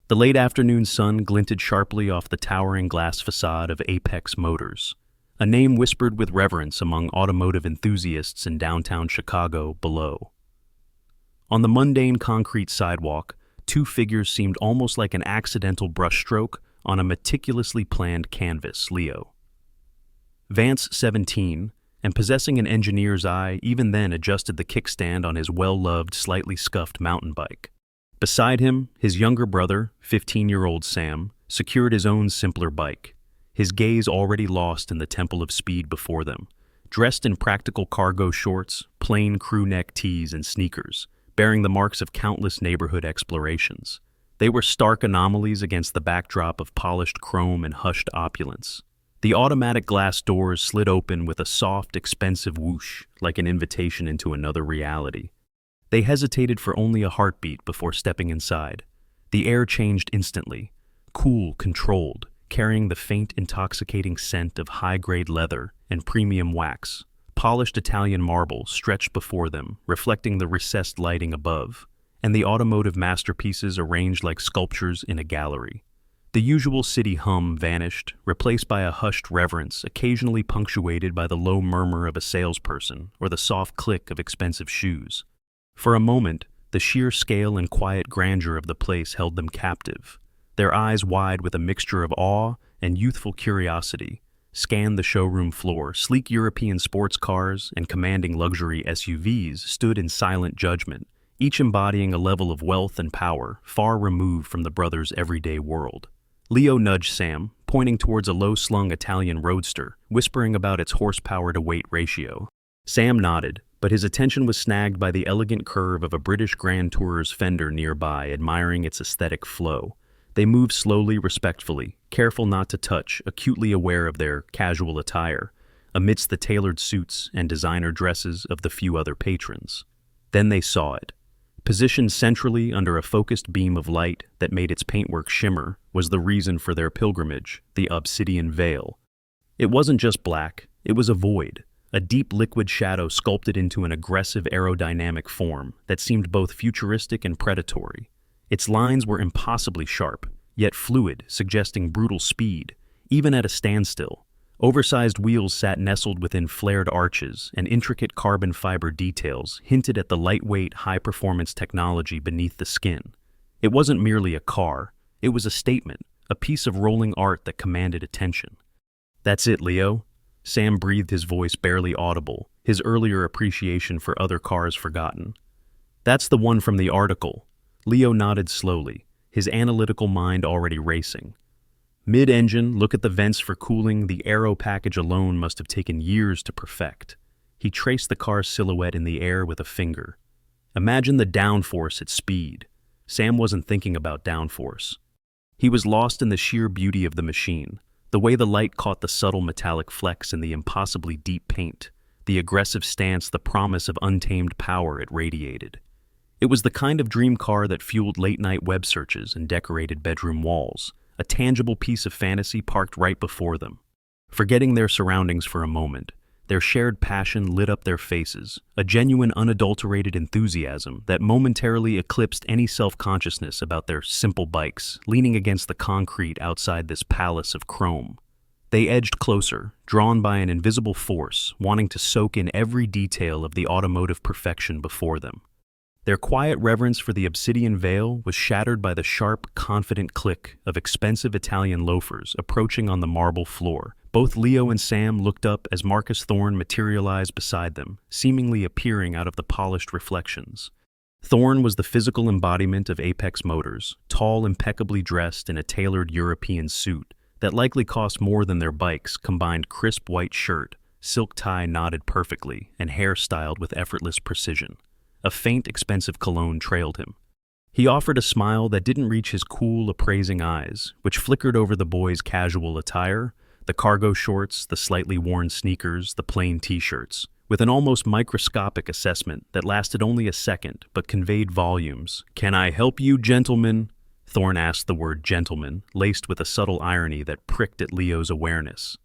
The late afternoon sun glinted sharply off the towering glass facade of Apex Motors, a name whispered with reverence among automotive enthusiasts in downtown Chicago below. On the mundane concrete sidewalk, two figures seemed almost like an accidental brushstroke on a meticulously planned canvas. Leo, Vance, 17, and possessing an engineer's eye, even then adjusted the kickstand on his well-loved, slightly scuffed mountain bike. Beside him, his younger brother, 15-year-old Sam, secured his own simpler bike, his gaze already lost in the temple of speed before them. Dressed in practical cargo shorts, plain crew neck tees, and sneakers, bearing the marks of countless neighborhood explorations. They were stark anomalies against the backdrop of polished chrome and hushed opulence. The automatic glass doors slid open with a soft, expensive whoosh, like an invitation into another reality. They hesitated for only a heartbeat before stepping inside. The air changed instantly, cool, controlled, carrying the faint, intoxicating scent of high-grade leather and premium wax. Polished Italian marble stretched before them, reflecting the recessed lighting above, and the automotive masterpieces arranged like sculptures in a gallery. The usual city hum vanished, replaced by a hushed reverence occasionally punctuated by the low murmur of a salesperson or the soft click of expensive shoes. For a moment, the sheer scale and quiet grandeur of the place held them captive. Their eyes, wide with a mixture of awe and youthful curiosity, scanned the showroom floor. Sleek European sports cars and commanding luxury SUVs stood in silent judgment, each embodying a level of wealth and power far removed from the brothers' everyday world. Leo nudged Sam, pointing towards a low-slung Italian roadster, whispering about its horsepower-to-weight ratio. Sam nodded, but his attention was snagged by the elegant curve of a British Grand Tourer's fender nearby, admiring its aesthetic flow. They moved slowly, respectfully, careful not to touch, acutely aware of their casual attire, amidst the tailored suits and designer dresses of the few other patrons. Then they saw it. Positioned centrally under a focused beam of light that made its paintwork shimmer was the reason for their pilgrimage, the obsidian veil. It wasn't just black, it was a void, a deep liquid shadow sculpted into an aggressive aerodynamic form that seemed both futuristic and predatory. Its lines were impossibly sharp, yet fluid, suggesting brutal speed, even at a standstill. Oversized wheels sat nestled within flared arches, and intricate carbon fiber details hinted at the lightweight, high-performance technology beneath the skin. It wasn't merely a car, it was a statement, a piece of rolling art that commanded attention. "That's it, Leo." Sam breathed, his voice barely audible, his earlier appreciation for other cars forgotten. "That's the one from the article." Leo nodded slowly, his analytical mind already racing. Mid-engine, look at the vents for cooling. The aero package alone must have taken years to perfect. He traced the car's silhouette in the air with a finger. Imagine the downforce at speed. Sam wasn't thinking about downforce. He was lost in the sheer beauty of the machine, the way the light caught the subtle metallic flecks in the impossibly deep paint, the aggressive stance, the promise of untamed power it radiated. It was the kind of dream car that fueled late-night web searches and decorated bedroom walls, a tangible piece of fantasy parked right before them. Forgetting their surroundings for a moment, their shared passion lit up their faces, a genuine, unadulterated enthusiasm that momentarily eclipsed any self-consciousness about their simple bikes, leaning against the concrete outside this palace of chrome. They edged closer, drawn by an invisible force, wanting to soak in every detail of the automotive perfection before them. Their quiet reverence for the obsidian veil was shattered by the sharp, confident click of expensive Italian loafers approaching on the marble floor. Both Leo and Sam looked up as Marcus Thorne materialized beside them, seemingly appearing out of the polished reflections. Thorne was the physical embodiment of Apex Motors, tall, impeccably dressed in a tailored European suit that likely cost more than their bikes, combined crisp white shirt, silk tie knotted perfectly, and hair styled with effortless precision. A faint, expensive cologne trailed him. He offered a smile that didn't reach his cool, appraising eyes, which flickered over the boy's casual attire, the cargo shorts, the slightly worn sneakers, the plain t-shirts, with an almost microscopic assessment that lasted only a second but conveyed volumes. "Can I help you, gentlemen?" Thorne asked, the word gentleman, laced with a subtle irony that pricked at Leo's awareness.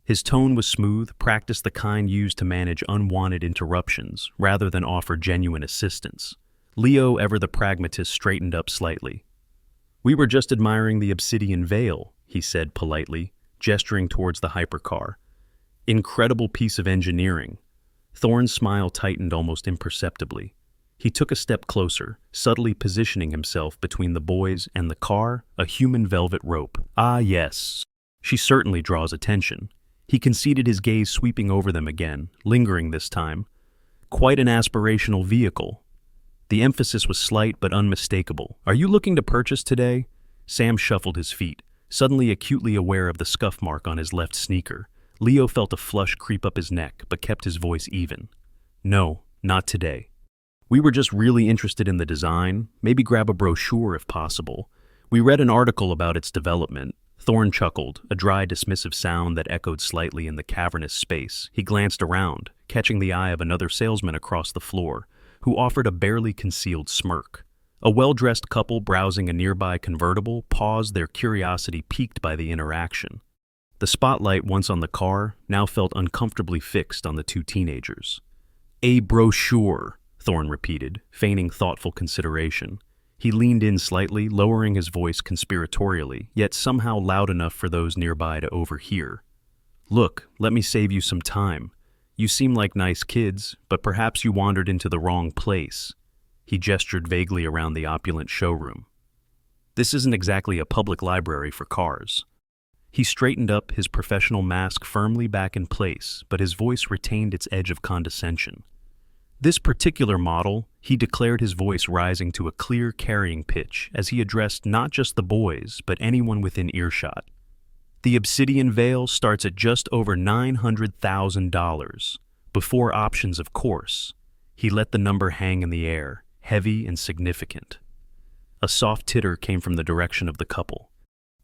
His tone was smooth, practiced, the kind used to manage unwanted interruptions rather than offer genuine assistance. Leo, ever the pragmatist, straightened up slightly. "We were just admiring the obsidian veil," he said politely, gesturing towards the hypercar. "Incredible piece of engineering." Thorne's smile tightened almost imperceptibly. He took a step closer, subtly positioning himself between the boys and the car, a human velvet rope. "Ah, yes. She certainly draws attention." He conceded, his gaze sweeping over them again, lingering this time. "Quite an aspirational vehicle." The emphasis was slight but unmistakable. "Are you looking to purchase today?" Sam shuffled his feet, suddenly acutely aware of the scuff mark on his left sneaker. Leo felt a flush creep up his neck, but kept his voice even. "No, not today. We were just really interested in the design, maybe grab a brochure if possible. We read an article about its development." Thorne chuckled, a dry, dismissive sound that echoed slightly in the cavernous space. He glanced around, catching the eye of another salesman across the floor, who offered a barely concealed smirk. A well-dressed couple browsing a nearby convertible paused, their curiosity piqued by the interaction. The spotlight, once on the car, now felt uncomfortably fixed on the two teenagers. "A brochure," Thorne repeated, feigning thoughtful consideration. He leaned in slightly, lowering his voice conspiratorially, yet somehow loud enough for those nearby to overhear. "Look, let me save you some time. You seem like nice kids, but perhaps you wandered into the wrong place." He gestured vaguely around the opulent showroom. "This isn't exactly a public library for cars." He straightened up, his professional mask firmly back in place, but his voice retained its edge of condescension. "This particular model," he declared, his voice rising to a clear carrying pitch as he addressed not just the boys, but anyone within earshot. "The obsidian veil starts at just over $900,000. Before options, of course." He let the number hang in the air, heavy and significant. A soft titter came from the direction of the couple.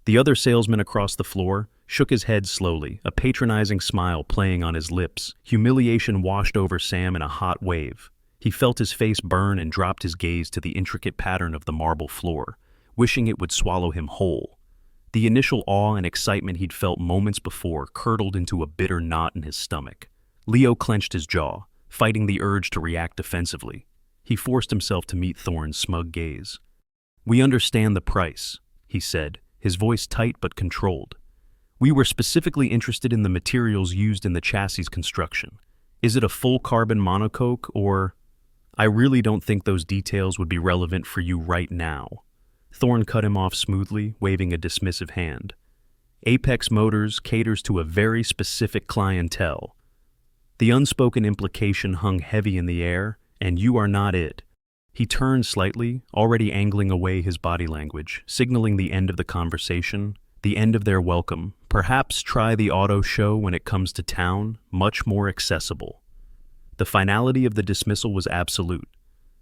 The other salesman across the floor shook his head slowly, a patronizing smile playing on his lips. Humiliation washed over Sam in a hot wave. He felt his face burn and dropped his gaze to the intricate pattern of the marble floor, wishing it would swallow him whole. The initial awe and excitement he'd felt moments before curdled into a bitter knot in his stomach. Leo clenched his jaw, fighting the urge to react defensively. He forced himself to meet Thorne's smug gaze. "We understand the price," he said, his voice tight but controlled. "We were specifically interested in the materials used in the chassis construction. Is it a full carbon monocoque or—" "I really don't think those details would be relevant for you right now." Thorne cut him off smoothly, waving a dismissive hand. "Apex Motors caters to a very specific clientele." The unspoken implication hung heavy in the air, and you are not it. He turned slightly, already angling away his body language, signaling the end of the conversation, the end of their welcome. "Perhaps try the auto show when it comes to town, much more accessible." The finality of the dismissal was absolute.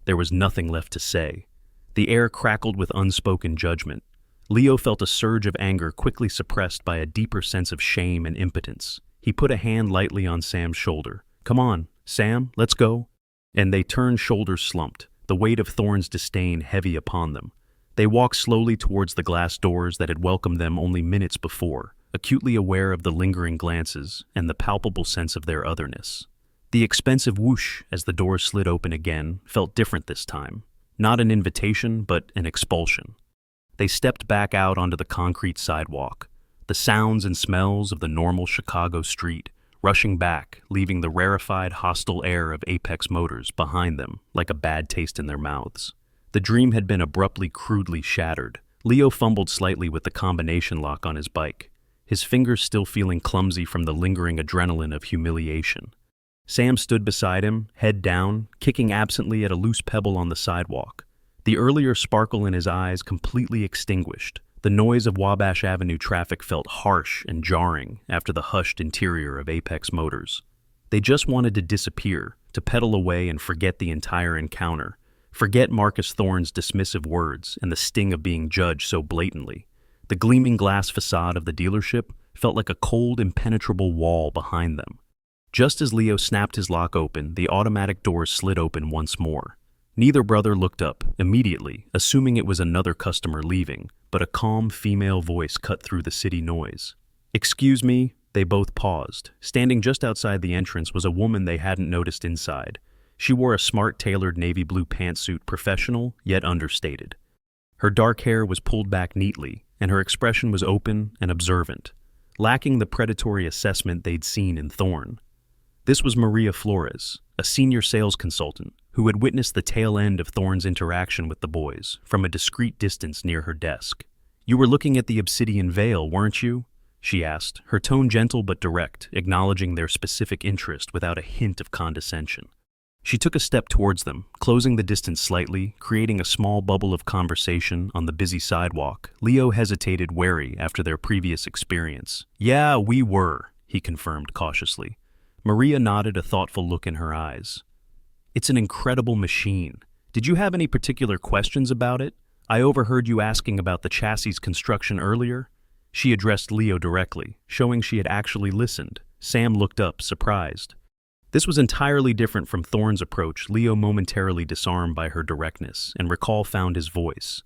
There was nothing left to say. The air crackled with unspoken judgment. Leo felt a surge of anger quickly suppressed by a deeper sense of shame and impotence. He put a hand lightly on Sam's shoulder. "Come on, Sam, let's go." And they turned, shoulders slumped, the weight of Thorne's disdain heavy upon them. They walked slowly towards the glass doors that had welcomed them only minutes before, acutely aware of the lingering glances and the palpable sense of their otherness. The expensive whoosh as the doors slid open again felt different this time. Not an invitation, but an expulsion. They stepped back out onto the concrete sidewalk, the sounds and smells of the normal Chicago street rushing back, leaving the rarefied, hostile air of Apex Motors behind them like a bad taste in their mouths. The dream had been abruptly, crudely shattered. Leo fumbled slightly with the combination lock on his bike, his fingers still feeling clumsy from the lingering adrenaline of humiliation. Sam stood beside him, head down, kicking absently at a loose pebble on the sidewalk. The earlier sparkle in his eyes completely extinguished. The noise of Wabash Avenue traffic felt harsh and jarring after the hushed interior of Apex Motors. They just wanted to disappear, to pedal away and forget the entire encounter. Forget Marcus Thorne's dismissive words and the sting of being judged so blatantly. The gleaming glass facade of the dealership felt like a cold, impenetrable wall behind them. Just as Leo snapped his lock open, the automatic doors slid open once more. Neither brother looked up immediately, assuming it was another customer leaving, but a calm female voice cut through the city noise. "Excuse me." They both paused. Standing just outside the entrance was a woman they hadn't noticed inside. She wore a smart, tailored navy blue pantsuit, professional, yet understated. Her dark hair was pulled back neatly, and her expression was open and observant, lacking the predatory assessment they'd seen in Thorne. This was Maria Flores, a senior sales consultant who had witnessed the tail end of Thorne's interaction with the boys from a discreet distance near her desk. "You were looking at the obsidian veil, weren't you?" she asked, her tone gentle but direct, acknowledging their specific interest without a hint of condescension. She took a step towards them, closing the distance slightly, creating a small bubble of conversation on the busy sidewalk. Leo hesitated, wary after their previous experience. "Yeah, we were," he confirmed cautiously. Maria nodded, a thoughtful look in her eyes. "It's an incredible machine. Did you have any particular questions about it? I overheard you asking about the chassis construction earlier." She addressed Leo directly, showing she had actually listened. Sam looked up, surprised. This was entirely different from Thorne's approach. Leo, momentarily disarmed by her directness, and recall found his voice.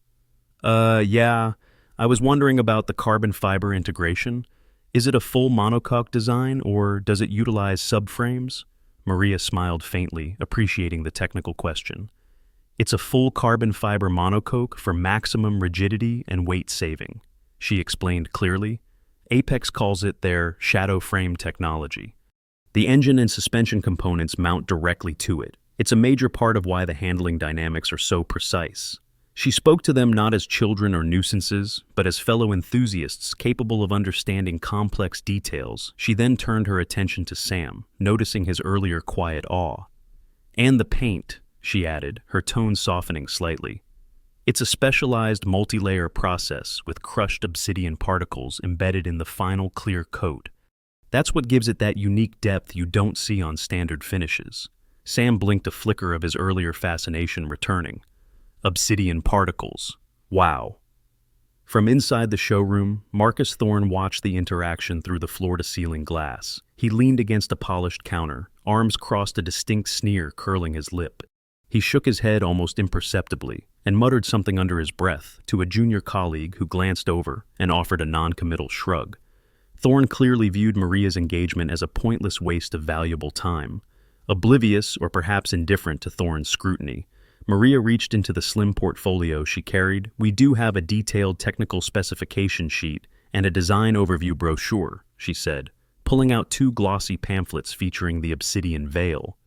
Yeah, I was wondering about the carbon fiber integration. Is it a full monocoque design, or does it utilize subframes?" Maria smiled faintly, appreciating the technical question. "It's a full carbon fiber monocoque for maximum rigidity and weight saving," she explained clearly. Apex calls it their shadow frame technology. The engine and suspension components mount directly to it. It's a major part of why the handling dynamics are so precise. She spoke to them not as children or nuisances, but as fellow enthusiasts capable of understanding complex details. She then turned her attention to Sam, noticing his earlier quiet awe. "And the paint," she added, her tone softening slightly. "It's a specialized multi-layer process with crushed obsidian particles embedded in the final clear coat. That's what gives it that unique depth you don't see on standard finishes." Sam blinked, a flicker of his earlier fascination returning. Obsidian particles. Wow. From inside the showroom, Marcus Thorne watched the interaction through the floor-to-ceiling glass. He leaned against a polished counter, arms crossed, a distinct sneer curling his lip. He shook his head almost imperceptibly and muttered something under his breath to a junior colleague who glanced over and offered a non-committal shrug. Thorne clearly viewed Maria's engagement as a pointless waste of valuable time. Oblivious or perhaps indifferent to Thorne's scrutiny, Maria reached into the slim portfolio she carried. "We do have a detailed technical specification sheet and a design overview brochure," she said, pulling out 2 glossy pamphlets featuring the obsidian veil.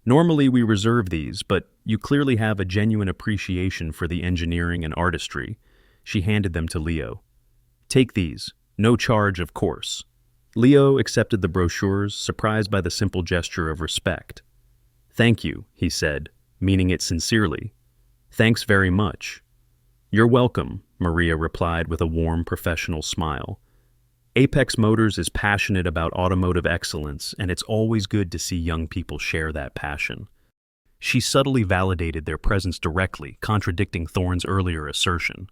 "Normally we reserve these, but you clearly have a genuine appreciation for the engineering and artistry." She handed them to Leo. "Take these. No charge, of course." Leo accepted the brochures, surprised by the simple gesture of respect. "Thank you," he said, meaning it sincerely. "Thanks very much." "You're welcome," Maria replied with a warm, professional smile. Apex Motors is passionate about automotive excellence, and it's always good to see young people share that passion. She subtly validated their presence directly, contradicting Thorne's earlier assertion.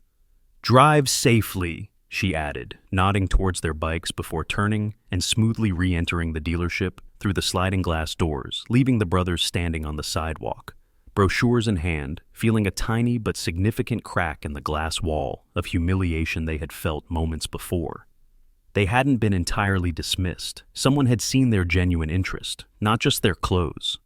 "Drive safely," she added, nodding towards their bikes before turning and smoothly re-entering the dealership through the sliding glass doors, leaving the brothers standing on the sidewalk, brochures in hand, feeling a tiny but significant crack in the glass wall of humiliation they had felt moments before. They hadn't been entirely dismissed. Someone had seen their genuine interest, not just their clothes.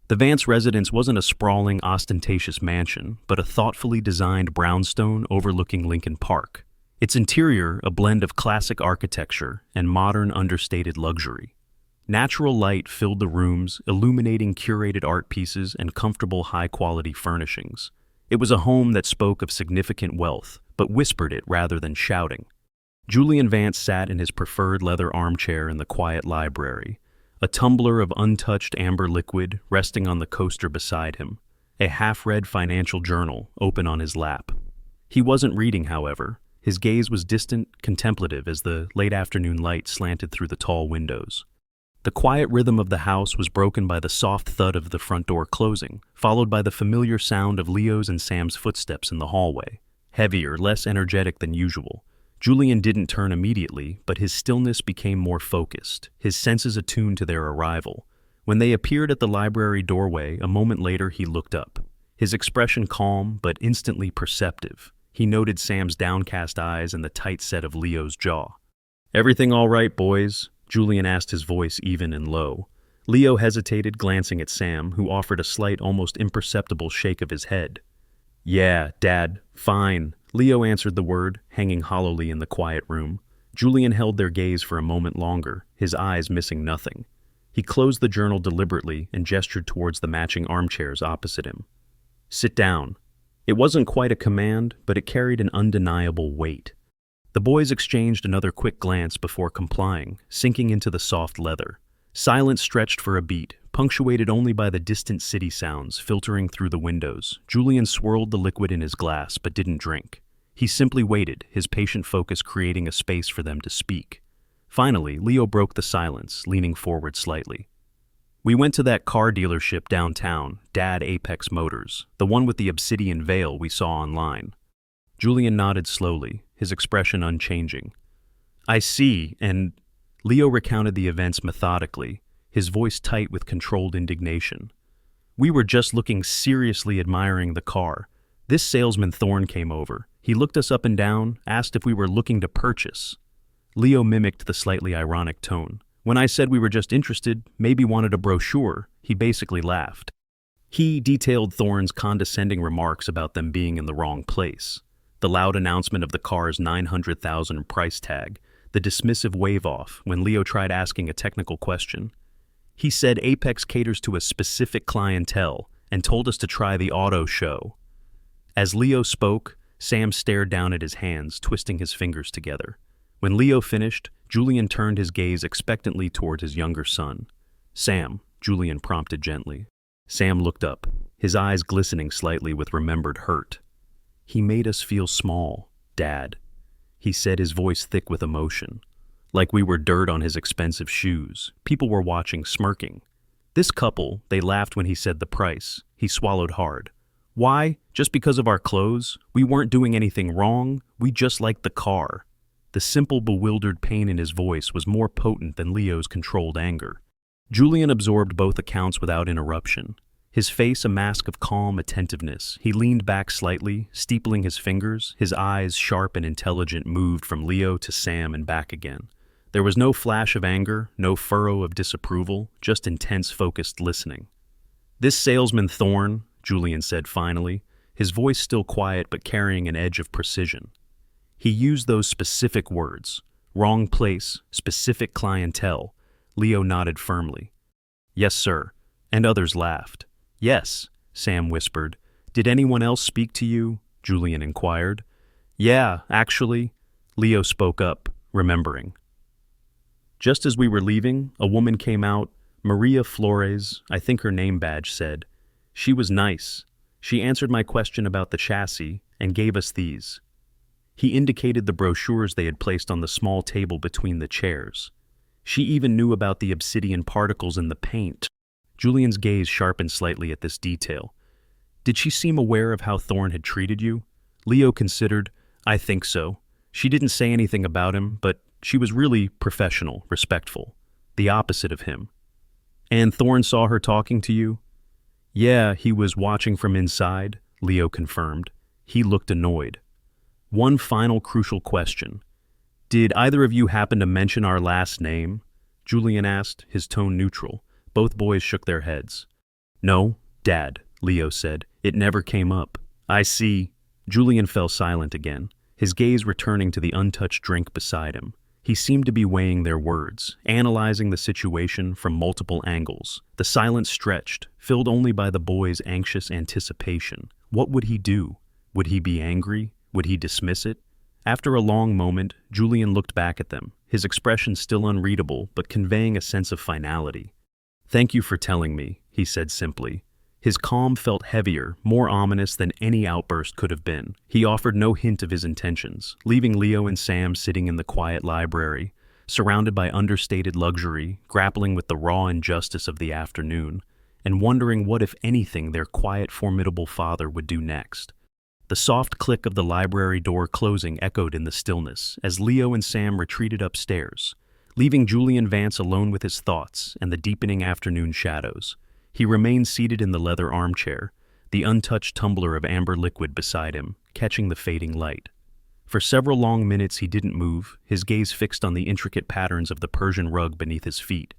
The Vance residence wasn't a sprawling, ostentatious mansion, but a thoughtfully designed brownstone overlooking Lincoln Park. Its interior a blend of classic architecture and modern, understated luxury. Natural light filled the rooms, illuminating curated art pieces and comfortable, high-quality furnishings. It was a home that spoke of significant wealth, but whispered it rather than shouting. Julian Vance sat in his preferred leather armchair in the quiet library, a tumbler of untouched amber liquid resting on the coaster beside him, a half-read financial journal open on his lap. He wasn't reading, however. His gaze was distant, contemplative as the late afternoon light slanted through the tall windows. The quiet rhythm of the house was broken by the soft thud of the front door closing, followed by the familiar sound of Leo's and Sam's footsteps in the hallway. Heavier, less energetic than usual. Julian didn't turn immediately, but his stillness became more focused, his senses attuned to their arrival. When they appeared at the library doorway, a moment later he looked up, his expression calm but instantly perceptive. He noted Sam's downcast eyes and the tight set of Leo's jaw. "Everything all right, boys?" Julian asked, his voice even and low. Leo hesitated, glancing at Sam, who offered a slight, almost imperceptible shake of his head. "Yeah, Dad, fine," Leo answered the word, hanging hollowly in the quiet room. Julian held their gaze for a moment longer, his eyes missing nothing. He closed the journal deliberately and gestured towards the matching armchairs opposite him. "Sit down." It wasn't quite a command, but it carried an undeniable weight. The boys exchanged another quick glance before complying, sinking into the soft leather. Silence stretched for a beat, punctuated only by the distant city sounds filtering through the windows. Julian swirled the liquid in his glass but didn't drink. He simply waited, his patient focus creating a space for them to speak. Finally, Leo broke the silence, leaning forward slightly. "We went to that car dealership downtown, Dad Apex Motors, the one with the obsidian veil we saw online." Julian nodded slowly, his expression unchanging. "I see," and Leo recounted the events methodically, his voice tight with controlled indignation. "We were just looking seriously admiring the car. This salesman Thorne came over. He looked us up and down, asked if we were looking to purchase." Leo mimicked the slightly ironic tone. "When I said we were just interested, maybe wanted a brochure, he basically laughed." He detailed Thorne's condescending remarks about them being in the wrong place. The loud announcement of the car's $900,000 price tag, the dismissive wave-off when Leo tried asking a technical question. He said Apex caters to a specific clientele and told us to try the auto show. As Leo spoke, Sam stared down at his hands, twisting his fingers together. When Leo finished, Julian turned his gaze expectantly toward his younger son. "Sam," Julian prompted gently. Sam looked up, his eyes glistening slightly with remembered hurt. "He made us feel small, Dad," he said, his voice thick with emotion. "Like we were dirt on his expensive shoes. People were watching, smirking. This couple, they laughed when he said the price." He swallowed hard. "Why? Just because of our clothes? We weren't doing anything wrong. We just liked the car." The simple, bewildered pain in his voice was more potent than Leo's controlled anger. Julian absorbed both accounts without interruption. His face a mask of calm attentiveness, he leaned back slightly, steepling his fingers, his eyes, sharp and intelligent, moved from Leo to Sam and back again. There was no flash of anger, no furrow of disapproval, just intense, focused listening. "This salesman Thorne," Julian said finally, his voice still quiet but carrying an edge of precision. He used those specific words. Wrong place, specific clientele. Leo nodded firmly. "Yes, sir." And others laughed. "Yes," Sam whispered. "Did anyone else speak to you?" Julian inquired. "Yeah, actually," Leo spoke up, remembering. "Just as we were leaving, a woman came out, Maria Flores, I think her name badge said. She was nice. She answered my question about the chassis and gave us these." He indicated the brochures they had placed on the small table between the chairs. "She even knew about the obsidian particles in the paint." Julian's gaze sharpened slightly at this detail. "Did she seem aware of how Thorne had treated you?" Leo considered. "I think so. She didn't say anything about him, but she was really professional, respectful. The opposite of him." "And Thorne saw her talking to you?" "Yeah, he was watching from inside," Leo confirmed. He looked annoyed. "One final crucial question. Did either of you happen to mention our last name?" Julian asked, his tone neutral. Both boys shook their heads. "No, Dad," Leo said. "It never came up." "I see." Julian fell silent again, his gaze returning to the untouched drink beside him. He seemed to be weighing their words, analyzing the situation from multiple angles. The silence stretched, filled only by the boys' anxious anticipation. What would he do? Would he be angry? Would he dismiss it? After a long moment, Julian looked back at them, his expression still unreadable but conveying a sense of finality. "Thank you for telling me," he said simply. His calm felt heavier, more ominous than any outburst could have been. He offered no hint of his intentions, leaving Leo and Sam sitting in the quiet library, surrounded by understated luxury, grappling with the raw injustice of the afternoon, and wondering what, if anything, their quiet, formidable father would do next. The soft click of the library door closing echoed in the stillness as Leo and Sam retreated upstairs, leaving Julian Vance alone with his thoughts and the deepening afternoon shadows. He remained seated in the leather armchair, the untouched tumbler of amber liquid beside him, catching the fading light. For several long minutes he didn't move, his gaze fixed on the intricate patterns of the Persian rug beneath his feet.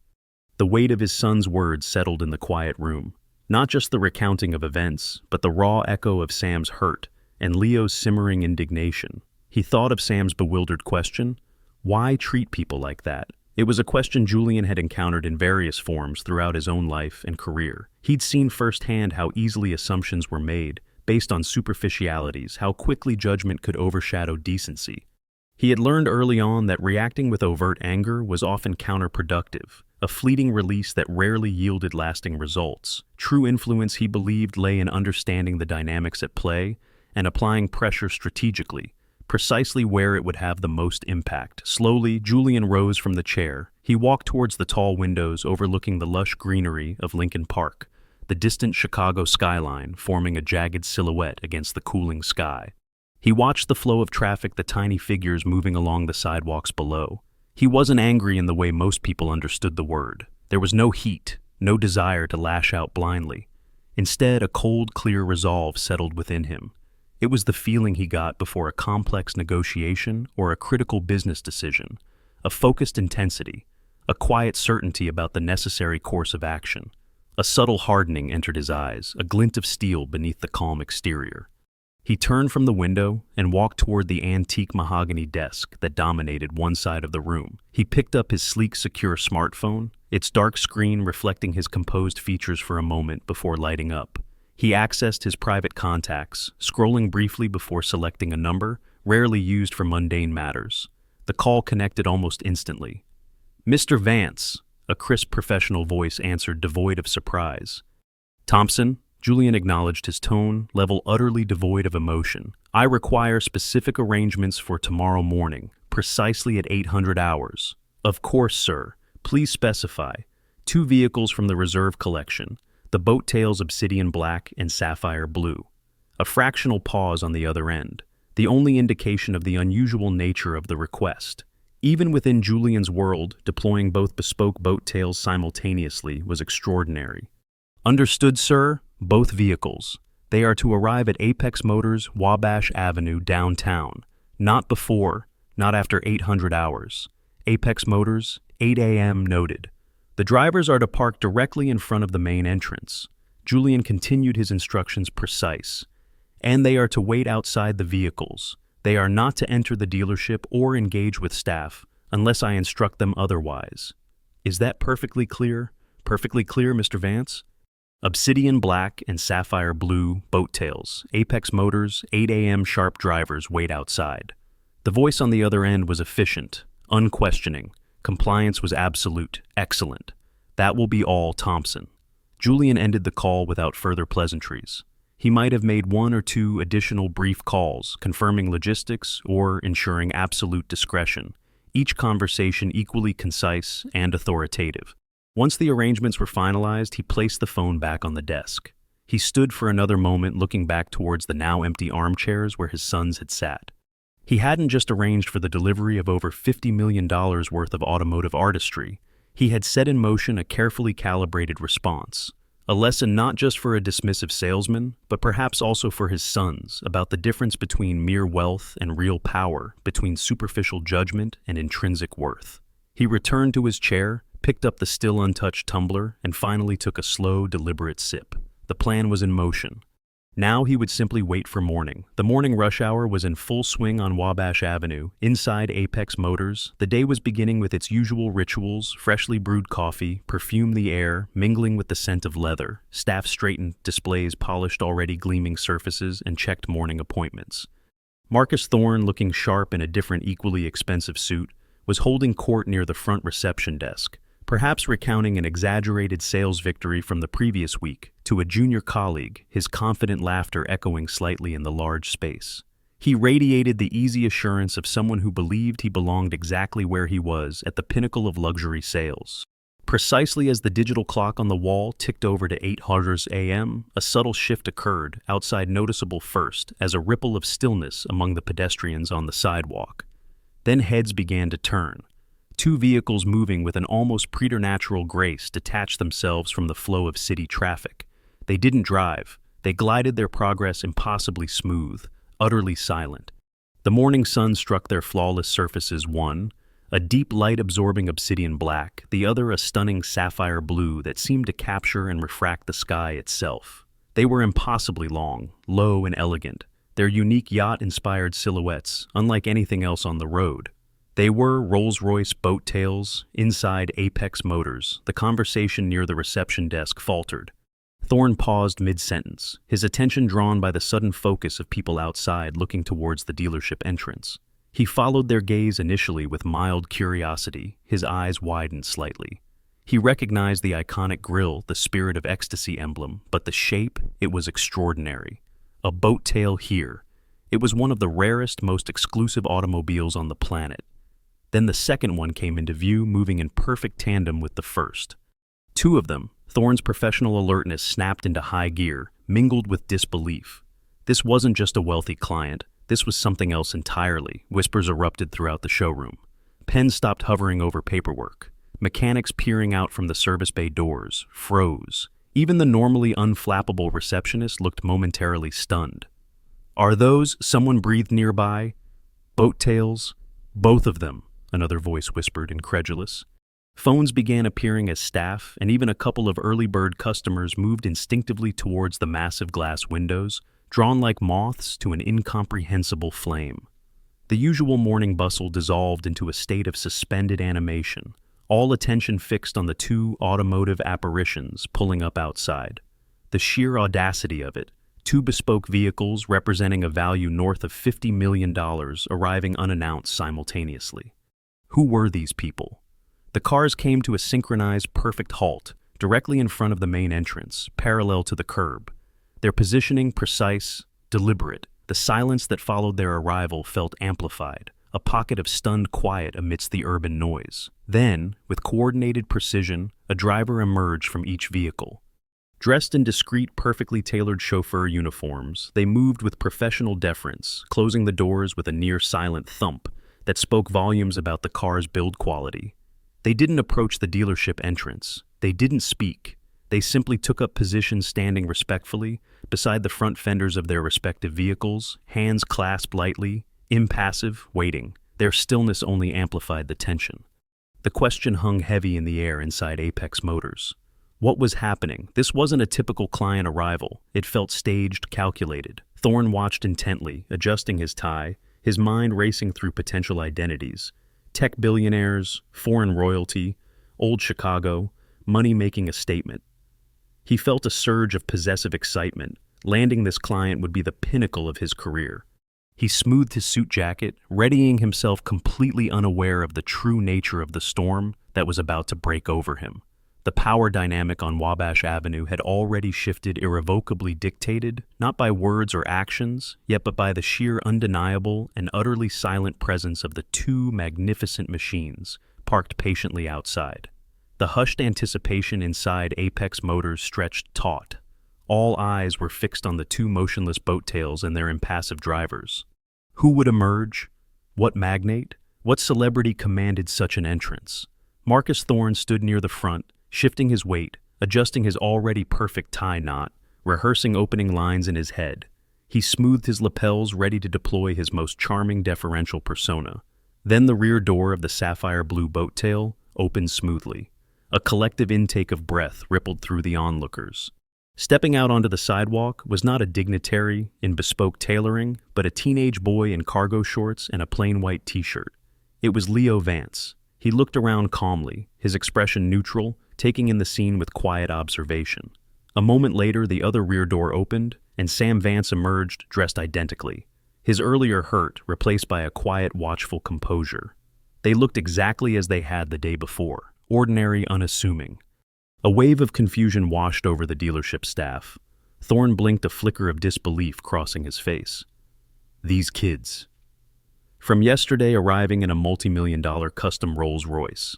The weight of his son's words settled in the quiet room. Not just the recounting of events, but the raw echo of Sam's hurt, and Leo's simmering indignation. He thought of Sam's bewildered question, why treat people like that? It was a question Julian had encountered in various forms throughout his own life and career. He'd seen firsthand how easily assumptions were made, based on superficialities, how quickly judgment could overshadow decency. He had learned early on that reacting with overt anger was often counterproductive, a fleeting release that rarely yielded lasting results. True influence, he believed, lay in understanding the dynamics at play and applying pressure strategically, precisely where it would have the most impact. Slowly, Julian rose from the chair. He walked towards the tall windows overlooking the lush greenery of Lincoln Park, the distant Chicago skyline forming a jagged silhouette against the cooling sky. He watched the flow of traffic, the tiny figures moving along the sidewalks below. He wasn't angry in the way most people understood the word. There was no heat, no desire to lash out blindly. Instead, a cold, clear resolve settled within him. It was the feeling he got before a complex negotiation or a critical business decision, a focused intensity, a quiet certainty about the necessary course of action. A subtle hardening entered his eyes, a glint of steel beneath the calm exterior. He turned from the window and walked toward the antique mahogany desk that dominated one side of the room. He picked up his sleek, secure smartphone, its dark screen reflecting his composed features for a moment before lighting up. He accessed his private contacts, scrolling briefly before selecting a number, rarely used for mundane matters. The call connected almost instantly. "Mr. Vance," a crisp professional voice answered, devoid of surprise. "Thompson," Julian acknowledged, his tone, level utterly devoid of emotion. "I require specific arrangements for tomorrow morning, precisely at 800 hours. "Of course, sir. Please specify." 2 vehicles from the reserve collection, the boat tails obsidian black and sapphire blue. A fractional pause on the other end, the only indication of the unusual nature of the request. Even within Julian's world, deploying both bespoke boat tails simultaneously was extraordinary. "Understood, sir. Both vehicles. They are to arrive at Apex Motors, Wabash Avenue, downtown. Not before, not after 800 hours. Apex Motors, 8 a.m. noted. The drivers are to park directly in front of the main entrance." Julian continued his instructions precise. "And they are to wait outside the vehicles. They are not to enter the dealership or engage with staff unless I instruct them otherwise. Is that perfectly clear? Perfectly clear, Mr. Vance?" Obsidian black and sapphire blue boat tails, Apex Motors, 8 a.m. sharp drivers wait outside. The voice on the other end was efficient, unquestioning. Compliance was absolute. "Excellent. That will be all, Thompson." Julian ended the call without further pleasantries. He might have made 1 or 2 additional brief calls, confirming logistics or ensuring absolute discretion, each conversation equally concise and authoritative. Once the arrangements were finalized, he placed the phone back on the desk. He stood for another moment, looking back towards the now empty armchairs where his sons had sat. He hadn't just arranged for the delivery of over $50 million worth of automotive artistry. He had set in motion a carefully calibrated response. A lesson not just for a dismissive salesman, but perhaps also for his sons, about the difference between mere wealth and real power, between superficial judgment and intrinsic worth. He returned to his chair, picked up the still untouched tumbler, and finally took a slow, deliberate sip. The plan was in motion. Now he would simply wait for morning. The morning rush hour was in full swing on Wabash Avenue, inside Apex Motors. The day was beginning with its usual rituals: freshly brewed coffee, perfume the air, mingling with the scent of leather. Staff straightened displays, polished already gleaming surfaces, and checked morning appointments. Marcus Thorne, looking sharp in a different equally expensive suit, was holding court near the front reception desk, perhaps recounting an exaggerated sales victory from the previous week to a junior colleague, his confident laughter echoing slightly in the large space. He radiated the easy assurance of someone who believed he belonged exactly where he was, at the pinnacle of luxury sales. Precisely as the digital clock on the wall ticked over to 8:00 a.m., a subtle shift occurred, outside noticeable first as a ripple of stillness among the pedestrians on the sidewalk. Then heads began to turn. 2 vehicles moving with an almost preternatural grace detached themselves from the flow of city traffic. They didn't drive. They glided, their progress impossibly smooth, utterly silent. The morning sun struck their flawless surfaces, one a deep light-absorbing obsidian black, the other a stunning sapphire blue that seemed to capture and refract the sky itself. They were impossibly long, low and elegant, their unique yacht-inspired silhouettes, unlike anything else on the road. They were Rolls-Royce boat tails inside Apex Motors. The conversation near the reception desk faltered. Thorne paused mid-sentence, his attention drawn by the sudden focus of people outside looking towards the dealership entrance. He followed their gaze initially with mild curiosity, his eyes widened slightly. He recognized the iconic grille, the Spirit of Ecstasy emblem, but the shape, it was extraordinary. A boat tail here. It was one of the rarest, most exclusive automobiles on the planet. Then the second one came into view, moving in perfect tandem with the first. Two of them, Thorne's professional alertness snapped into high gear, mingled with disbelief. This wasn't just a wealthy client. This was something else entirely. Whispers erupted throughout the showroom. Pens stopped hovering over paperwork. Mechanics peering out from the service bay doors froze. Even the normally unflappable receptionist looked momentarily stunned. "Are those?" someone breathed nearby. "Boat tails?" "Both of them," another voice whispered, incredulous. Phones began appearing as staff, and even a couple of early bird customers moved instinctively towards the massive glass windows, drawn like moths to an incomprehensible flame. The usual morning bustle dissolved into a state of suspended animation, all attention fixed on the two automotive apparitions pulling up outside. The sheer audacity of it, two bespoke vehicles representing a value north of $50 million arriving unannounced simultaneously. Who were these people? The cars came to a synchronized perfect halt, directly in front of the main entrance, parallel to the curb. Their positioning precise, deliberate. The silence that followed their arrival felt amplified, a pocket of stunned quiet amidst the urban noise. Then, with coordinated precision, a driver emerged from each vehicle. Dressed in discreet, perfectly tailored chauffeur uniforms, they moved with professional deference, closing the doors with a near-silent thump that spoke volumes about the car's build quality. They didn't approach the dealership entrance. They didn't speak. They simply took up positions standing respectfully beside the front fenders of their respective vehicles, hands clasped lightly, impassive, waiting. Their stillness only amplified the tension. The question hung heavy in the air inside Apex Motors. What was happening? This wasn't a typical client arrival. It felt staged, calculated. Thorne watched intently, adjusting his tie, his mind racing through potential identities. Tech billionaires, foreign royalty, old Chicago, money making a statement. He felt a surge of possessive excitement. Landing this client would be the pinnacle of his career. He smoothed his suit jacket, readying himself completely unaware of the true nature of the storm that was about to break over him. The power dynamic on Wabash Avenue had already shifted, irrevocably dictated, not by words or actions, yet but by the sheer undeniable and utterly silent presence of the two magnificent machines parked patiently outside. The hushed anticipation inside Apex Motors stretched taut. All eyes were fixed on the two motionless boat tails and their impassive drivers. Who would emerge? What magnate? What celebrity commanded such an entrance? Marcus Thorne stood near the front, shifting his weight, adjusting his already perfect tie knot, rehearsing opening lines in his head. He smoothed his lapels, ready to deploy his most charming deferential persona. Then the rear door of the sapphire blue boat tail opened smoothly. A collective intake of breath rippled through the onlookers. Stepping out onto the sidewalk was not a dignitary in bespoke tailoring, but a teenage boy in cargo shorts and a plain white t-shirt. It was Leo Vance. He looked around calmly, his expression neutral, taking in the scene with quiet observation. A moment later, the other rear door opened, and Sam Vance emerged, dressed identically. His earlier hurt replaced by a quiet, watchful composure. They looked exactly as they had the day before, ordinary, unassuming. A wave of confusion washed over the dealership staff. Thorne blinked, a flicker of disbelief crossing his face. These kids. From yesterday arriving in a multi-million-dollar custom Rolls-Royce.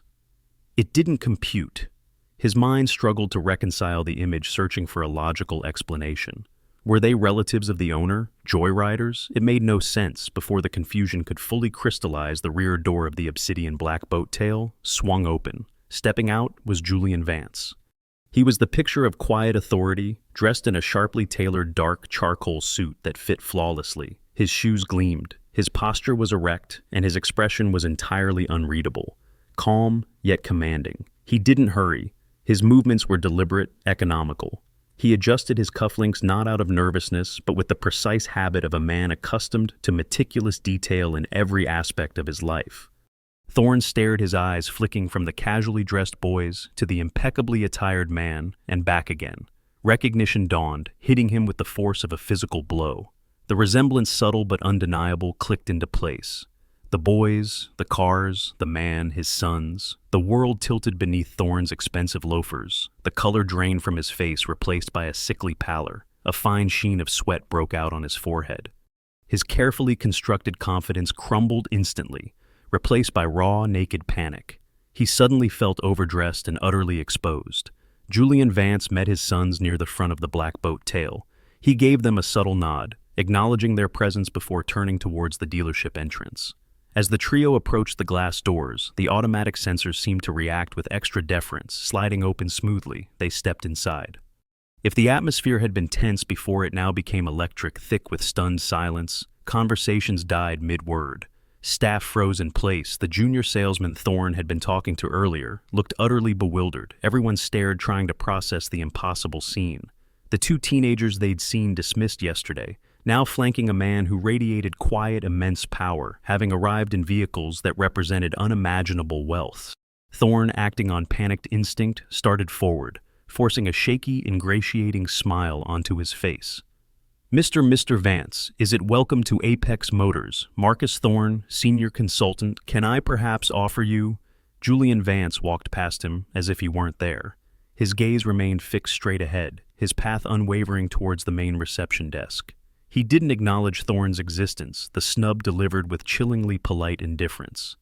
It didn't compute. His mind struggled to reconcile the image, searching for a logical explanation. Were they relatives of the owner, joyriders? It made no sense. Before the confusion could fully crystallize, the rear door of the obsidian black boat tail swung open. Stepping out was Julian Vance. He was the picture of quiet authority, dressed in a sharply tailored dark charcoal suit that fit flawlessly. His shoes gleamed, his posture was erect, and his expression was entirely unreadable. Calm, yet commanding. He didn't hurry. His movements were deliberate, economical. He adjusted his cufflinks not out of nervousness, but with the precise habit of a man accustomed to meticulous detail in every aspect of his life. Thorne stared, his eyes flicking from the casually dressed boys to the impeccably attired man and back again. Recognition dawned, hitting him with the force of a physical blow. The resemblance, subtle but undeniable, clicked into place. The boys, the cars, the man, his sons, the world tilted beneath Thorne's expensive loafers. The color drained from his face, replaced by a sickly pallor. A fine sheen of sweat broke out on his forehead. His carefully constructed confidence crumbled instantly, replaced by raw, naked panic. He suddenly felt overdressed and utterly exposed. Julian Vance met his sons near the front of the black boat tail. He gave them a subtle nod, acknowledging their presence before turning towards the dealership entrance. As the trio approached the glass doors, the automatic sensors seemed to react with extra deference, sliding open smoothly. They stepped inside. If the atmosphere had been tense before, it now became electric, thick with stunned silence. Conversations died mid-word. Staff froze in place. The junior salesman Thorne had been talking to earlier looked utterly bewildered. Everyone stared, trying to process the impossible scene. The two teenagers they'd seen dismissed yesterday, now flanking a man who radiated quiet, immense power, having arrived in vehicles that represented unimaginable wealth. Thorne, acting on panicked instinct, started forward, forcing a shaky, ingratiating smile onto his face. Mr. Vance, is it welcome to Apex Motors? Marcus Thorne, senior consultant. Can I perhaps offer you? Julian Vance walked past him as if he weren't there. His gaze remained fixed straight ahead, his path unwavering towards the main reception desk. He didn't acknowledge Thorne's existence, the snub delivered with chillingly polite indifference.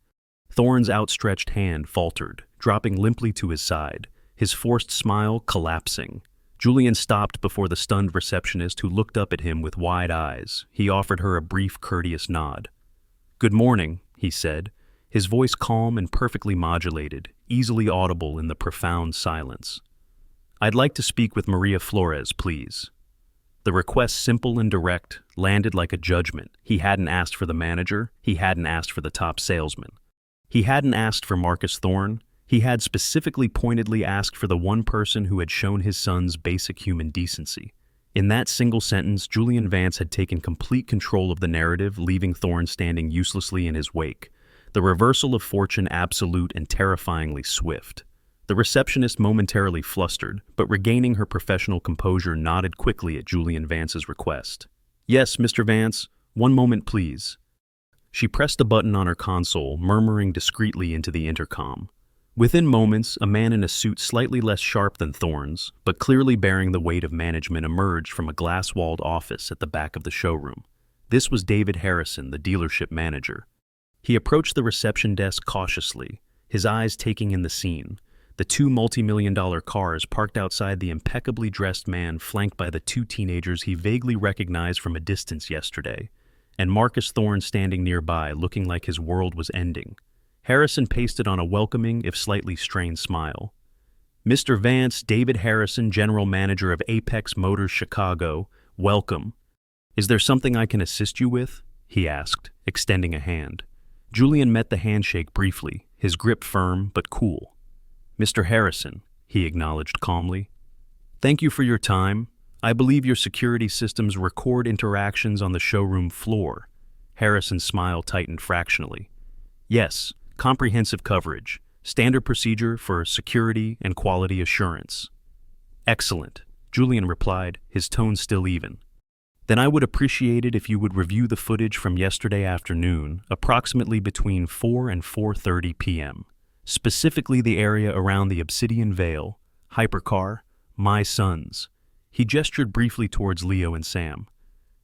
Thorne's outstretched hand faltered, dropping limply to his side, his forced smile collapsing. Julian stopped before the stunned receptionist, who looked up at him with wide eyes. He offered her a brief, courteous nod. "Good morning," he said, his voice calm and perfectly modulated, easily audible in the profound silence. "I'd like to speak with Maria Flores, please." The request, simple and direct, landed like a judgment. He hadn't asked for the manager. He hadn't asked for the top salesman. He hadn't asked for Marcus Thorne. He had specifically, pointedly asked for the one person who had shown his sons basic human decency. In that single sentence, Julian Vance had taken complete control of the narrative, leaving Thorne standing uselessly in his wake. The reversal of fortune, absolute and terrifyingly swift. The receptionist, momentarily flustered, but regaining her professional composure, nodded quickly at Julian Vance's request. "Yes, Mr. Vance, one moment, please." She pressed a button on her console, murmuring discreetly into the intercom. Within moments, a man in a suit slightly less sharp than Thorne's, but clearly bearing the weight of management, emerged from a glass-walled office at the back of the showroom. This was David Harrison, the dealership manager. He approached the reception desk cautiously, his eyes taking in the scene. The two multi-million-dollar cars parked outside the impeccably dressed man, flanked by the two teenagers he vaguely recognized from a distance yesterday, and Marcus Thorne standing nearby, looking like his world was ending. Harrison pasted on a welcoming, if slightly strained smile. "Mr. Vance, David Harrison, General Manager of Apex Motors Chicago, welcome. Is there something I can assist you with?" he asked, extending a hand. Julian met the handshake briefly, his grip firm but cool. "Mr. Harrison," he acknowledged calmly. "Thank you for your time. I believe your security systems record interactions on the showroom floor." Harrison's smile tightened fractionally. "Yes. Comprehensive coverage, standard procedure for security and quality assurance." "Excellent," Julian replied, his tone still even. "Then I would appreciate it if you would review the footage from yesterday afternoon, approximately between 4 and 4:30 p.m., specifically the area around the Obsidian Vale, hypercar, my sons." He gestured briefly towards Leo and Sam.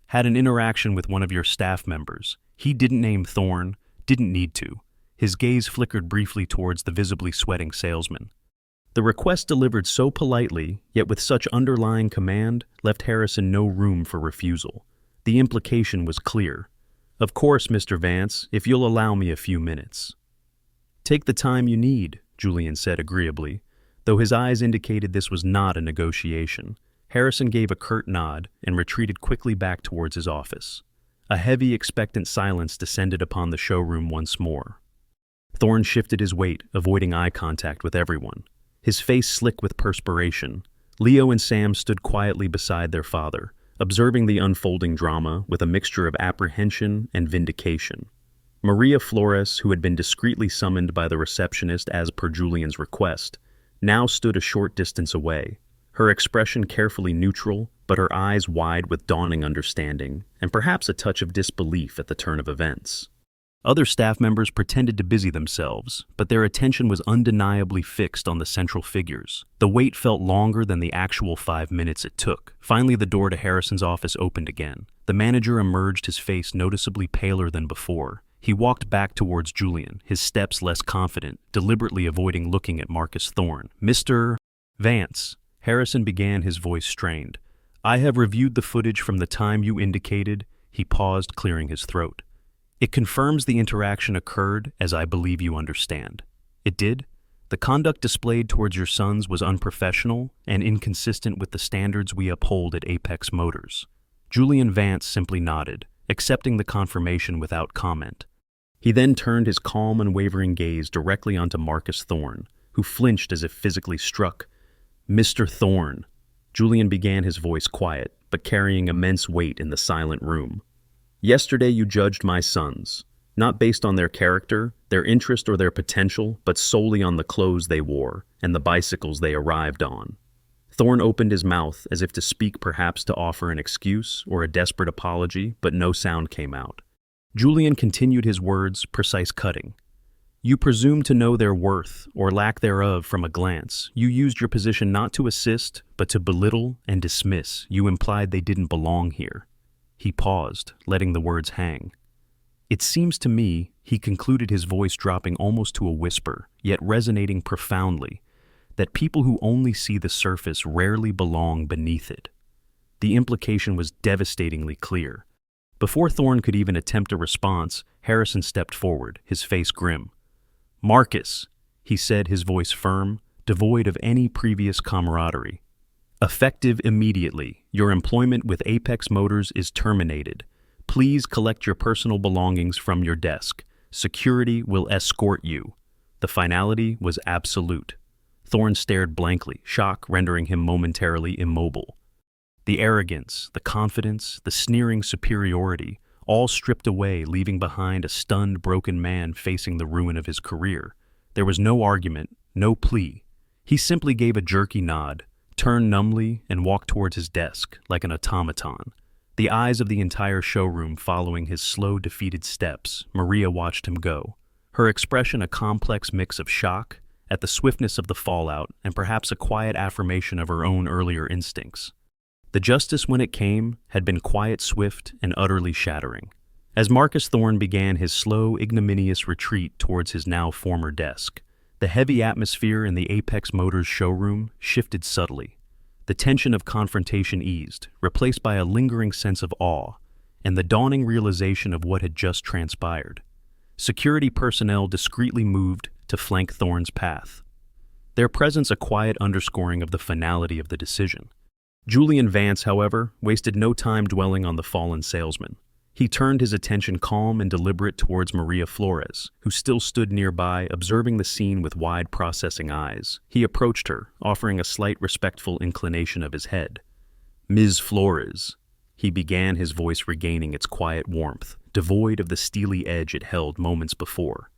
"Had an interaction with one of your staff members. He didn't name Thorne, didn't need to." His gaze flickered briefly towards the visibly sweating salesman. The request, delivered so politely, yet with such underlying command, left Harrison no room for refusal. The implication was clear. "Of course, Mr. Vance, if you'll allow me a few minutes." "Take the time you need," Julian said agreeably. Though his eyes indicated this was not a negotiation, Harrison gave a curt nod and retreated quickly back towards his office. A heavy, expectant silence descended upon the showroom once more. Thorne shifted his weight, avoiding eye contact with everyone, his face slick with perspiration. Leo and Sam stood quietly beside their father, observing the unfolding drama with a mixture of apprehension and vindication. Maria Flores, who had been discreetly summoned by the receptionist as per Julian's request, now stood a short distance away, her expression carefully neutral, but her eyes wide with dawning understanding, and perhaps a touch of disbelief at the turn of events. Other staff members pretended to busy themselves, but their attention was undeniably fixed on the central figures. The wait felt longer than the actual 5 minutes it took. Finally, the door to Harrison's office opened again. The manager emerged, his face noticeably paler than before. He walked back towards Julian, his steps less confident, deliberately avoiding looking at Marcus Thorne. "Mr. Vance," Harrison began, his voice strained. "I have reviewed the footage from the time you indicated." He paused, clearing his throat. "It confirms the interaction occurred as I believe you understand." "It did? The conduct displayed towards your sons was unprofessional and inconsistent with the standards we uphold at Apex Motors." Julian Vance simply nodded, accepting the confirmation without comment. He then turned his calm, unwavering gaze directly onto Marcus Thorne, who flinched as if physically struck. "Mr. Thorne," Julian began, his voice quiet, but carrying immense weight in the silent room. "Yesterday you judged my sons, not based on their character, their interest, or their potential, but solely on the clothes they wore and the bicycles they arrived on." Thorne opened his mouth as if to speak, perhaps to offer an excuse or a desperate apology, but no sound came out. Julian continued, his words precise, cutting. "You presume to know their worth, or lack thereof, from a glance. You used your position not to assist, but to belittle and dismiss. You implied they didn't belong here." He paused, letting the words hang. "It seems to me," he concluded, his voice dropping almost to a whisper, yet resonating profoundly, "that people who only see the surface rarely belong beneath it." The implication was devastatingly clear. Before Thorne could even attempt a response, Harrison stepped forward, his face grim. "Marcus," he said, his voice firm, devoid of any previous camaraderie. "Effective immediately, your employment with Apex Motors is terminated. Please collect your personal belongings from your desk. Security will escort you." The finality was absolute. Thorne stared blankly, shock rendering him momentarily immobile. The arrogance, the confidence, the sneering superiority, all stripped away, leaving behind a stunned, broken man facing the ruin of his career. There was no argument, no plea. He simply gave a jerky nod, turned numbly, and walked towards his desk, like an automaton. The eyes of the entire showroom following his slow, defeated steps, Maria watched him go. Her expression a complex mix of shock at the swiftness of the fallout and perhaps a quiet affirmation of her own earlier instincts. The justice, when it came, had been quiet, swift, and utterly shattering. As Marcus Thorne began his slow, ignominious retreat towards his now former desk, the heavy atmosphere in the Apex Motors showroom shifted subtly. The tension of confrontation eased, replaced by a lingering sense of awe and the dawning realization of what had just transpired. Security personnel discreetly moved to flank Thorne's path, their presence a quiet underscoring of the finality of the decision. Julian Vance, however, wasted no time dwelling on the fallen salesman. He turned his attention calm and deliberate towards Maria Flores, who still stood nearby, observing the scene with wide, processing eyes. He approached her, offering a slight, respectful inclination of his head. "Ms. Flores," he began, his voice regaining its quiet warmth, devoid of the steely edge it held moments before.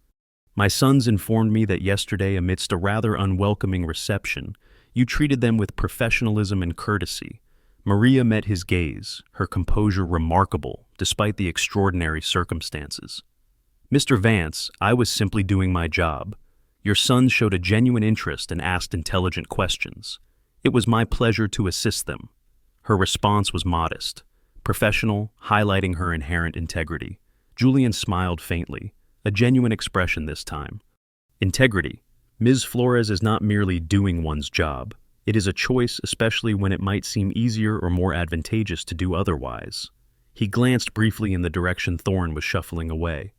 "My sons informed me that yesterday, amidst a rather unwelcoming reception, you treated them with professionalism and courtesy." Maria met his gaze, her composure remarkable despite the extraordinary circumstances. "Mr. Vance, I was simply doing my job. Your sons showed a genuine interest and asked intelligent questions. It was my pleasure to assist them." Her response was modest, professional, highlighting her inherent integrity. Julian smiled faintly, a genuine expression this time. Integrity. Ms. Flores is not merely doing one's job. It is a choice, especially when it might seem easier or more advantageous to do otherwise. He glanced briefly in the direction Thorne was shuffling away.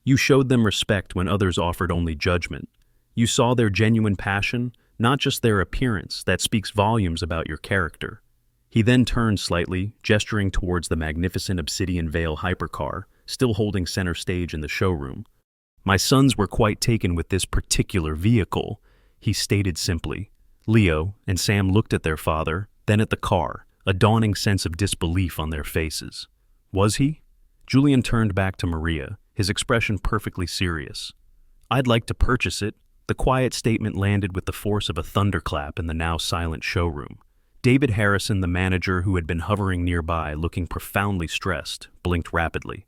"You showed them respect when others offered only judgment. You saw their genuine passion, not just their appearance. That speaks volumes about your character." He then turned slightly, gesturing towards the magnificent Obsidian Veil hypercar, still holding center stage in the showroom. "My sons were quite taken with this particular vehicle," he stated simply, Leo and Sam looked at their father, then at the car, a dawning sense of disbelief on their faces. Was he? Julian turned back to Maria, his expression perfectly serious. I'd like to purchase it. The quiet statement landed with the force of a thunderclap in the now silent showroom. David Harrison, the manager who had been hovering nearby, looking profoundly stressed, blinked rapidly.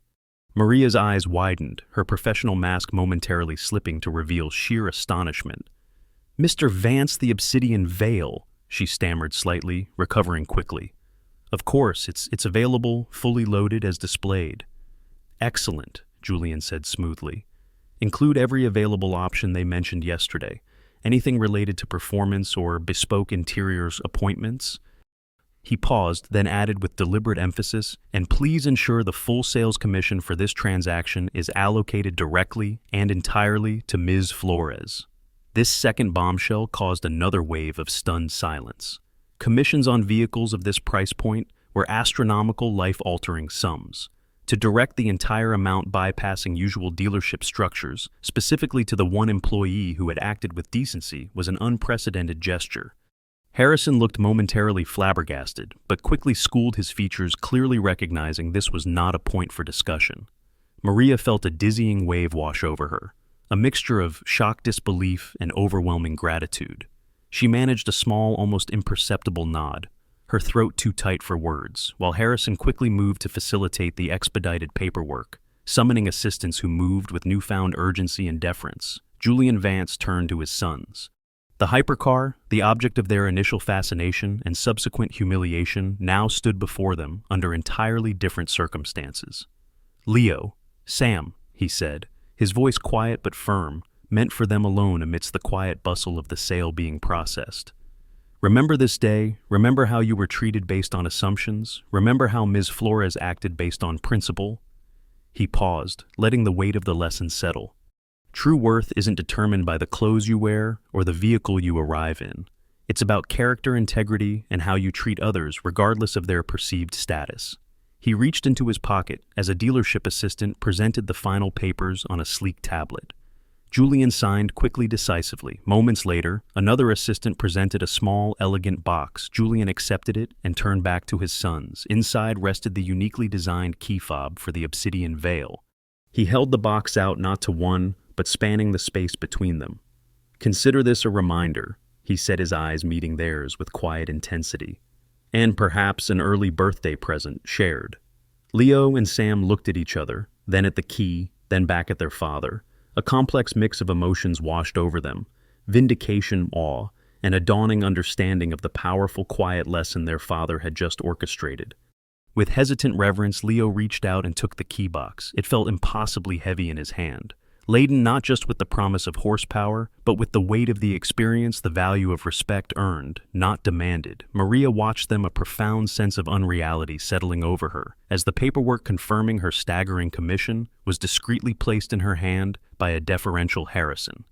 Maria's eyes widened, her professional mask momentarily slipping to reveal sheer astonishment. Mr. Vance, the Obsidian Veil, she stammered slightly, recovering quickly. Of course, it's available, fully loaded as displayed. Excellent, Julian said smoothly. Include every available option they mentioned yesterday. Anything related to performance or bespoke interiors appointments? He paused, then added with deliberate emphasis, and please ensure the full sales commission for this transaction is allocated directly and entirely to Ms. Flores. This second bombshell caused another wave of stunned silence. Commissions on vehicles of this price point were astronomical, life-altering sums. To direct the entire amount bypassing usual dealership structures, specifically to the one employee who had acted with decency, was an unprecedented gesture. Harrison looked momentarily flabbergasted, but quickly schooled his features, clearly recognizing this was not a point for discussion. Maria felt a dizzying wave wash over her, a mixture of shocked disbelief and overwhelming gratitude. She managed a small, almost imperceptible nod, her throat too tight for words, while Harrison quickly moved to facilitate the expedited paperwork, summoning assistants who moved with newfound urgency and deference. Julian Vance turned to his sons. The hypercar, the object of their initial fascination and subsequent humiliation, now stood before them under entirely different circumstances. Leo, Sam, he said, his voice quiet but firm, meant for them alone amidst the quiet bustle of the sale being processed. Remember this day, remember how you were treated based on assumptions, remember how Ms. Flores acted based on principle. He paused, letting the weight of the lesson settle. True worth isn't determined by the clothes you wear or the vehicle you arrive in. It's about character, integrity, and how you treat others regardless of their perceived status. He reached into his pocket as a dealership assistant presented the final papers on a sleek tablet. Julian signed quickly, decisively. Moments later, another assistant presented a small, elegant box. Julian accepted it and turned back to his sons. Inside rested the uniquely designed key fob for the Obsidian Veil. He held the box out not to one, but spanning the space between them. Consider this a reminder, he said, his eyes meeting theirs with quiet intensity. And perhaps an early birthday present shared. Leo and Sam looked at each other, then at the key, then back at their father. A complex mix of emotions washed over them, vindication, awe, and a dawning understanding of the powerful, quiet lesson their father had just orchestrated. With hesitant reverence, Leo reached out and took the key box. It felt impossibly heavy in his hand, laden not just with the promise of horsepower, but with the weight of the experience, the value of respect earned, not demanded. Maria watched them, a profound sense of unreality settling over her, as the paperwork confirming her staggering commission was discreetly placed in her hand by a deferential Harrison.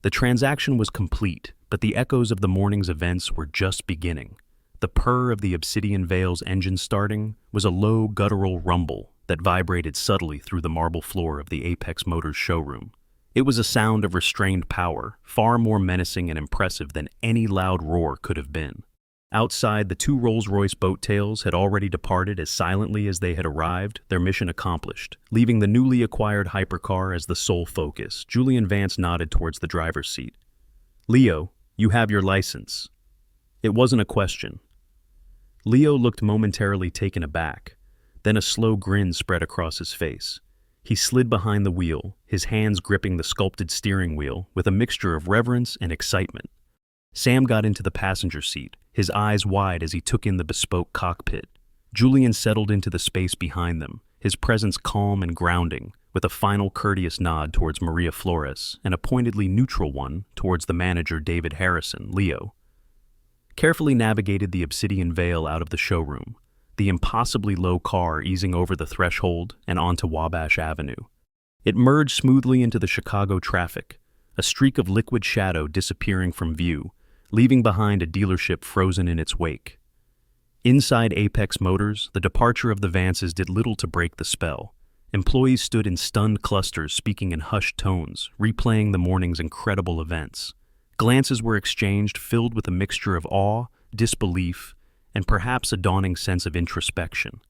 The transaction was complete, but the echoes of the morning's events were just beginning. The purr of the Obsidian Veil's engine starting was a low, guttural rumble that vibrated subtly through the marble floor of the Apex Motors showroom. It was a sound of restrained power, far more menacing and impressive than any loud roar could have been. Outside, the two Rolls-Royce boat tails had already departed as silently as they had arrived, their mission accomplished, leaving the newly acquired hypercar as the sole focus. Julian Vance nodded towards the driver's seat. Leo, you have your license. It wasn't a question. Leo looked momentarily taken aback. Then a slow grin spread across his face. He slid behind the wheel, his hands gripping the sculpted steering wheel with a mixture of reverence and excitement. Sam got into the passenger seat, his eyes wide as he took in the bespoke cockpit. Julian settled into the space behind them, his presence calm and grounding, with a final courteous nod towards Maria Flores and a pointedly neutral one towards the manager David Harrison. Leo carefully navigated the Obsidian Veil out of the showroom, the impossibly low car easing over the threshold and onto Wabash Avenue. It merged smoothly into the Chicago traffic, a streak of liquid shadow disappearing from view, leaving behind a dealership frozen in its wake. Inside Apex Motors, the departure of the Vances did little to break the spell. Employees stood in stunned clusters, speaking in hushed tones, replaying the morning's incredible events. Glances were exchanged filled with a mixture of awe, disbelief, and perhaps a dawning sense of introspection.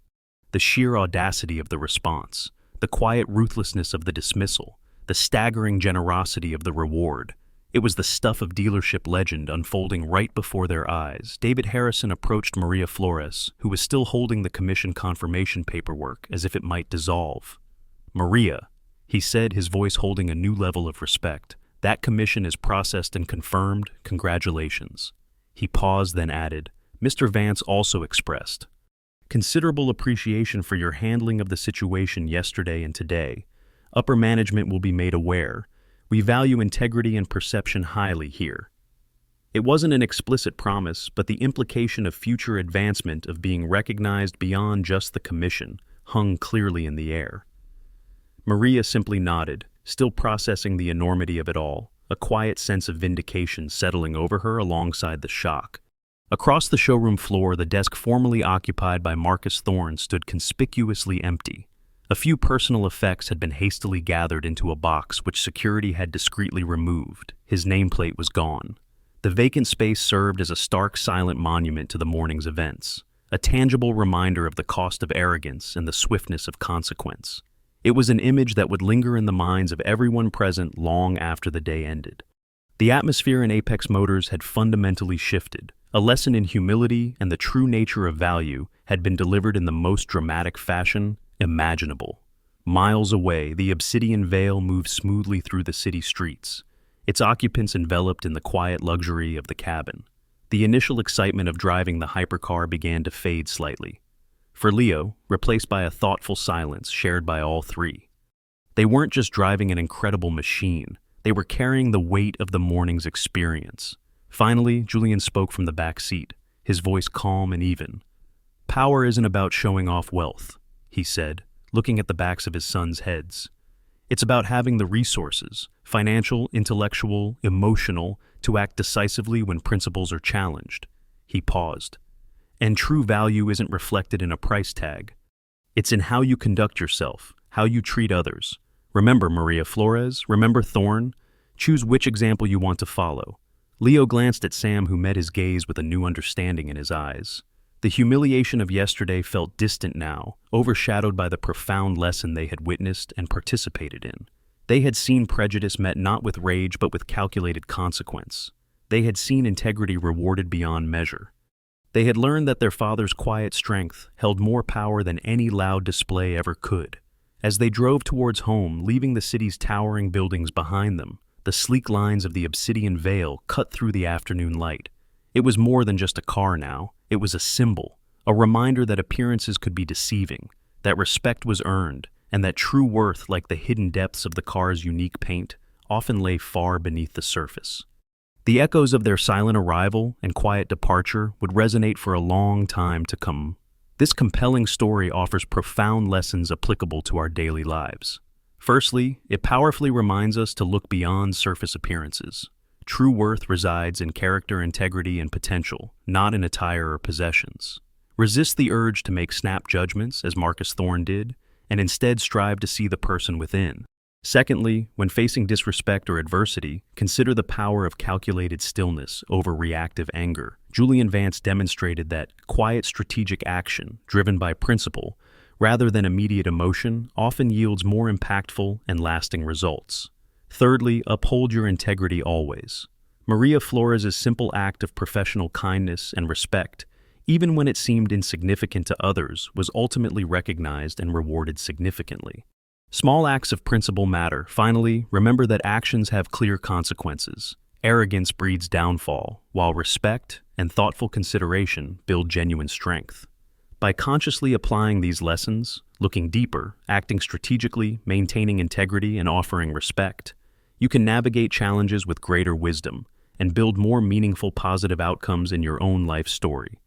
The sheer audacity of the response, the quiet ruthlessness of the dismissal, the staggering generosity of the reward. It was the stuff of dealership legend unfolding right before their eyes. David Harrison approached Maria Flores, who was still holding the commission confirmation paperwork as if it might dissolve. "Maria," he said, his voice holding a new level of respect, "that commission is processed and confirmed. Congratulations." He paused, then added, "Mr. Vance also expressed considerable appreciation for your handling of the situation yesterday and today. Upper management will be made aware. We value integrity and perception highly here." It wasn't an explicit promise, but the implication of future advancement, of being recognized beyond just the commission, hung clearly in the air. Maria simply nodded, still processing the enormity of it all, a quiet sense of vindication settling over her alongside the shock. Across the showroom floor, the desk formerly occupied by Marcus Thorne stood conspicuously empty. A few personal effects had been hastily gathered into a box which security had discreetly removed. His nameplate was gone. The vacant space served as a stark, silent monument to the morning's events, a tangible reminder of the cost of arrogance and the swiftness of consequence. It was an image that would linger in the minds of everyone present long after the day ended. The atmosphere in Apex Motors had fundamentally shifted. A lesson in humility and the true nature of value had been delivered in the most dramatic fashion imaginable. Miles away, the Obsidian Veil moved smoothly through the city streets, its occupants enveloped in the quiet luxury of the cabin. The initial excitement of driving the hypercar began to fade slightly. For Leo, replaced by a thoughtful silence shared by all three. They weren't just driving an incredible machine, they were carrying the weight of the morning's experience. Finally, Julian spoke from the back seat, his voice calm and even. "Power isn't about showing off wealth," he said, looking at the backs of his sons' heads. "It's about having the resources, financial, intellectual, emotional, to act decisively when principles are challenged." He paused. "And true value isn't reflected in a price tag. It's in how you conduct yourself, how you treat others. Remember Maria Flores, remember Thorne. Choose which example you want to follow." Leo glanced at Sam, who met his gaze with a new understanding in his eyes. The humiliation of yesterday felt distant now, overshadowed by the profound lesson they had witnessed and participated in. They had seen prejudice met not with rage but with calculated consequence. They had seen integrity rewarded beyond measure. They had learned that their father's quiet strength held more power than any loud display ever could. As they drove towards home, leaving the city's towering buildings behind them, the sleek lines of the Obsidian Veil cut through the afternoon light. It was more than just a car now. It was a symbol, a reminder that appearances could be deceiving, that respect was earned, and that true worth, like the hidden depths of the car's unique paint, often lay far beneath the surface. The echoes of their silent arrival and quiet departure would resonate for a long time to come. This compelling story offers profound lessons applicable to our daily lives. Firstly, it powerfully reminds us to look beyond surface appearances. True worth resides in character, integrity, and potential, not in attire or possessions. Resist the urge to make snap judgments, as Marcus Thorne did, and instead strive to see the person within. Secondly, when facing disrespect or adversity, consider the power of calculated stillness over reactive anger. Julian Vance demonstrated that quiet strategic action, driven by principle, rather than immediate emotion, often yields more impactful and lasting results. Thirdly, uphold your integrity always. Maria Flores' simple act of professional kindness and respect, even when it seemed insignificant to others, was ultimately recognized and rewarded significantly. Small acts of principle matter. Finally, remember that actions have clear consequences. Arrogance breeds downfall, while respect and thoughtful consideration build genuine strength. By consciously applying these lessons, looking deeper, acting strategically, maintaining integrity, and offering respect, you can navigate challenges with greater wisdom and build more meaningful positive outcomes in your own life story.